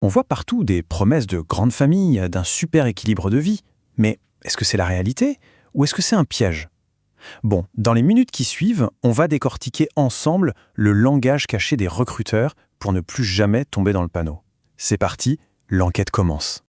On voit partout des promesses de grandes familles, d'un super équilibre de vie. Mais est-ce que c'est la réalité ou est-ce que c'est un piège? Bon, dans les minutes qui suivent, on va décortiquer ensemble le langage caché des recruteurs pour ne plus jamais tomber dans le panneau. C'est parti, l'enquête commence.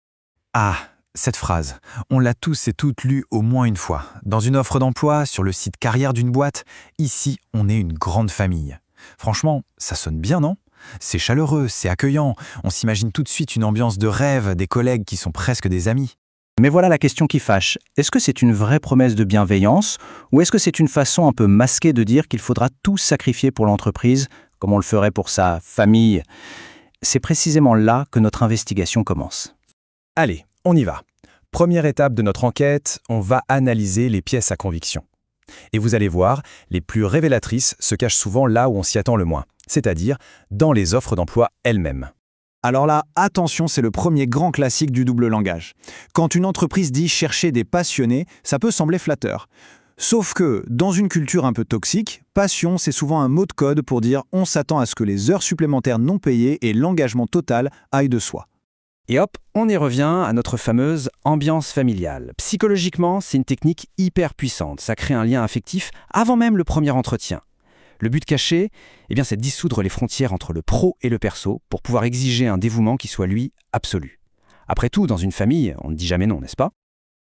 Ah, cette phrase, on l'a tous et toutes lue au moins une fois. Dans une offre d'emploi, sur le site carrière d'une boîte, ici, on est une grande famille. Franchement, ça sonne bien, non? C'est chaleureux, c'est accueillant, on s'imagine tout de suite une ambiance de rêve, des collègues qui sont presque des amis. Mais voilà la question qui fâche. Est-ce que c'est une vraie promesse de bienveillance ou est-ce que c'est une façon un peu masquée de dire qu'il faudra tout sacrifier pour l'entreprise, comme on le ferait pour sa famille? C'est précisément là que notre investigation commence. Allez, on y va. Première étape de notre enquête, on va analyser les pièces à conviction. Et vous allez voir, les plus révélatrices se cachent souvent là où on s'y attend le moins, c'est-à-dire dans les offres d'emploi elles-mêmes. Alors là, attention, c'est le premier grand classique du double langage. Quand une entreprise dit chercher des passionnés, ça peut sembler flatteur. Sauf que, dans une culture un peu toxique, passion, c'est souvent un mot de code pour dire on s'attend à ce que les heures supplémentaires non payées et l'engagement total aillent de soi. Et hop, on y revient à notre fameuse ambiance familiale. Psychologiquement, c'est une technique hyper puissante. Ça crée un lien affectif avant même le premier entretien. Le but caché, c'est de dissoudre les frontières entre le pro et le perso pour pouvoir exiger un dévouement qui soit, lui, absolu. Après tout, dans une famille, on ne dit jamais non, n'est-ce pas?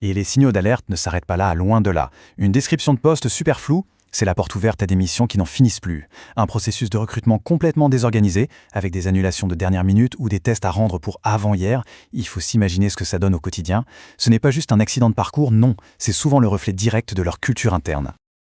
Et les signaux d'alerte ne s'arrêtent pas là, loin de là. Une description de poste super floue, c'est la porte ouverte à des missions qui n'en finissent plus. Un processus de recrutement complètement désorganisé, avec des annulations de dernière minute ou des tests à rendre pour avant-hier. Il faut s'imaginer ce que ça donne au quotidien. Ce n'est pas juste un accident de parcours, non, c'est souvent le reflet direct de leur culture interne.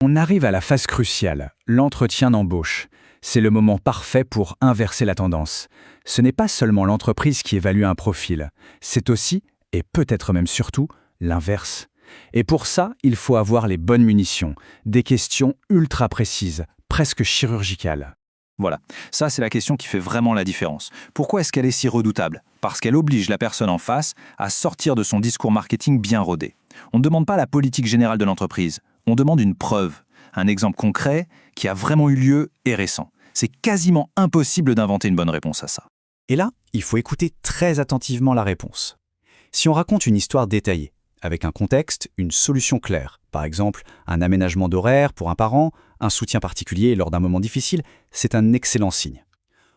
On arrive à la phase cruciale, l'entretien d'embauche. C'est le moment parfait pour inverser la tendance. Ce n'est pas seulement l'entreprise qui évalue un profil, c'est aussi, et peut-être même surtout, l'inverse. Et pour ça, il faut avoir les bonnes munitions, des questions ultra précises, presque chirurgicales. Voilà, ça c'est la question qui fait vraiment la différence. Pourquoi est-ce qu'elle est si redoutable? Parce qu'elle oblige la personne en face à sortir de son discours marketing bien rodé. On ne demande pas la politique générale de l'entreprise, on demande une preuve, un exemple concret qui a vraiment eu lieu et récent. C'est quasiment impossible d'inventer une bonne réponse à ça. Et là, il faut écouter très attentivement la réponse. Si on raconte une histoire détaillée, avec un contexte, une solution claire, par exemple un aménagement d'horaire pour un parent, un soutien particulier lors d'un moment difficile, c'est un excellent signe.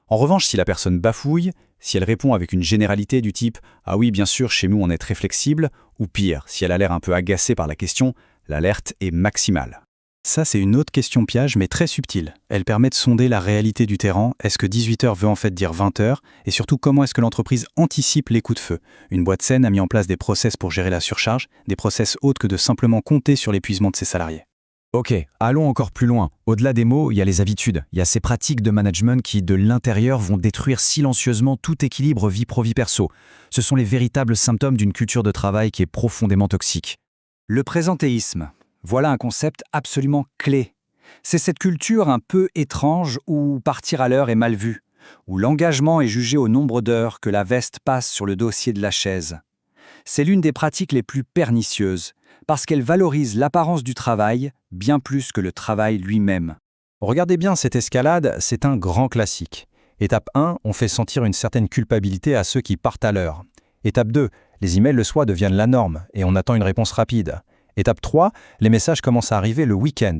En revanche, si la personne bafouille, si elle répond avec une généralité du type « Ah oui, bien sûr, chez nous on est très flexible », ou pire, si elle a l'air un peu agacée par la question, l'alerte est maximale. Ça, c'est une autre question piège, mais très subtile. Elle permet de sonder la réalité du terrain. Est-ce que 18h veut en fait dire 20h? Et surtout, comment est-ce que l'entreprise anticipe les coups de feu? Une boîte saine a mis en place des process pour gérer la surcharge, des process autres que de simplement compter sur l'épuisement de ses salariés. Ok, allons encore plus loin. Au-delà des mots, il y a les habitudes. Il y a ces pratiques de management qui, de l'intérieur, vont détruire silencieusement tout équilibre vie pro-vie perso. Ce sont les véritables symptômes d'une culture de travail qui est profondément toxique. Le présentéisme. Voilà un concept absolument clé. C'est cette culture un peu étrange où partir à l'heure est mal vu, où l'engagement est jugé au nombre d'heures que la veste passe sur le dossier de la chaise. C'est l'une des pratiques les plus pernicieuses, parce qu'elle valorise l'apparence du travail bien plus que le travail lui-même. Regardez bien cette escalade, c'est un grand classique. Étape 1, on fait sentir une certaine culpabilité à ceux qui partent à l'heure. Étape 2, les emails le soir deviennent la norme et on attend une réponse rapide. Étape 3, les messages commencent à arriver le week-end.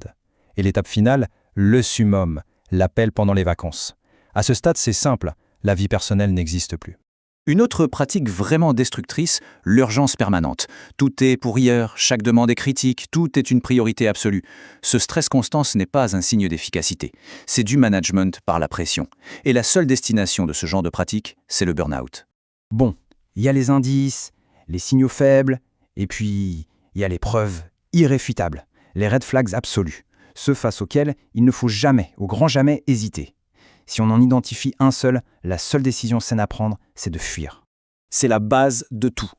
Et l'étape finale, le summum, l'appel pendant les vacances. À ce stade, c'est simple, la vie personnelle n'existe plus. Une autre pratique vraiment destructrice, l'urgence permanente. Tout est pour hier, chaque demande est critique, tout est une priorité absolue. Ce stress constant, ce n'est pas un signe d'efficacité. C'est du management par la pression. Et la seule destination de ce genre de pratique, c'est le burn-out. Bon, il y a les indices, les signaux faibles, et puis il y a les preuves irréfutables, les red flags absolus, ceux face auxquels il ne faut jamais, au grand jamais, hésiter. Si on en identifie un seul, la seule décision saine à prendre, c'est de fuir. C'est la base de tout.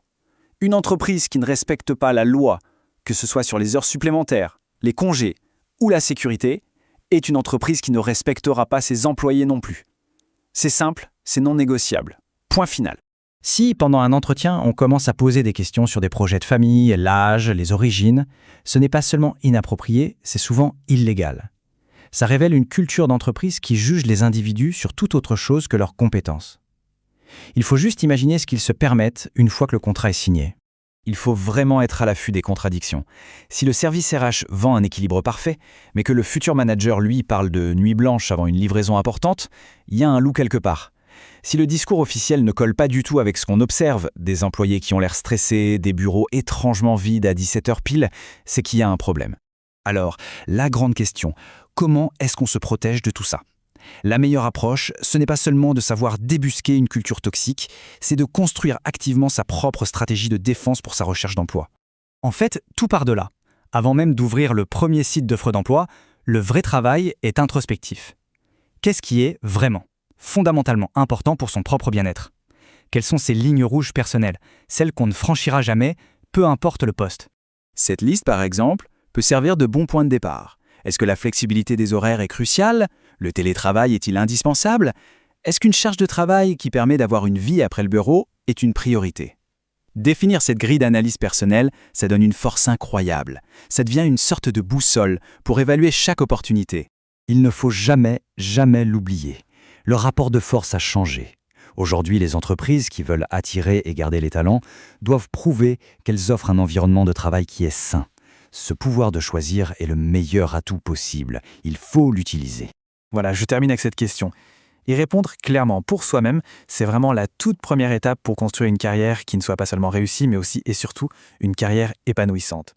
Une entreprise qui ne respecte pas la loi, que ce soit sur les heures supplémentaires, les congés ou la sécurité, est une entreprise qui ne respectera pas ses employés non plus. C'est simple, c'est non négociable. Point final. Si, pendant un entretien, on commence à poser des questions sur des projets de famille, l'âge, les origines, ce n'est pas seulement inapproprié, c'est souvent illégal. Ça révèle une culture d'entreprise qui juge les individus sur toute autre chose que leurs compétences. Il faut juste imaginer ce qu'ils se permettent une fois que le contrat est signé. Il faut vraiment être à l'affût des contradictions. Si le service RH vend un équilibre parfait, mais que le futur manager, lui, parle de nuit blanche avant une livraison importante, il y a un loup quelque part. Si le discours officiel ne colle pas du tout avec ce qu'on observe, des employés qui ont l'air stressés, des bureaux étrangement vides à 17h pile, c'est qu'il y a un problème. Alors, la grande question, comment est-ce qu'on se protège de tout ça ? La meilleure approche, ce n'est pas seulement de savoir débusquer une culture toxique, c'est de construire activement sa propre stratégie de défense pour sa recherche d'emploi. En fait, tout part de là. Avant même d'ouvrir le premier site d'offre d'emploi, le vrai travail est introspectif. Qu'est-ce qui est vraiment, fondamentalement important pour son propre bien-être ? Quelles sont ses lignes rouges personnelles, celles qu'on ne franchira jamais, peu importe le poste ? Cette liste, par exemple, peut servir de bon point de départ. Est-ce que la flexibilité des horaires est cruciale ? Le télétravail est-il indispensable ? Est-ce qu'une charge de travail qui permet d'avoir une vie après le bureau est une priorité ? Définir cette grille d'analyse personnelle, ça donne une force incroyable. Ça devient une sorte de boussole pour évaluer chaque opportunité. Il ne faut jamais l'oublier. Le rapport de force a changé. Aujourd'hui, les entreprises qui veulent attirer et garder les talents doivent prouver qu'elles offrent un environnement de travail qui est sain. Ce pouvoir de choisir est le meilleur atout possible. Il faut l'utiliser. Voilà, je termine avec cette question. Y répondre clairement pour soi-même, c'est vraiment la toute première étape pour construire une carrière qui ne soit pas seulement réussie, mais aussi et surtout une carrière épanouissante.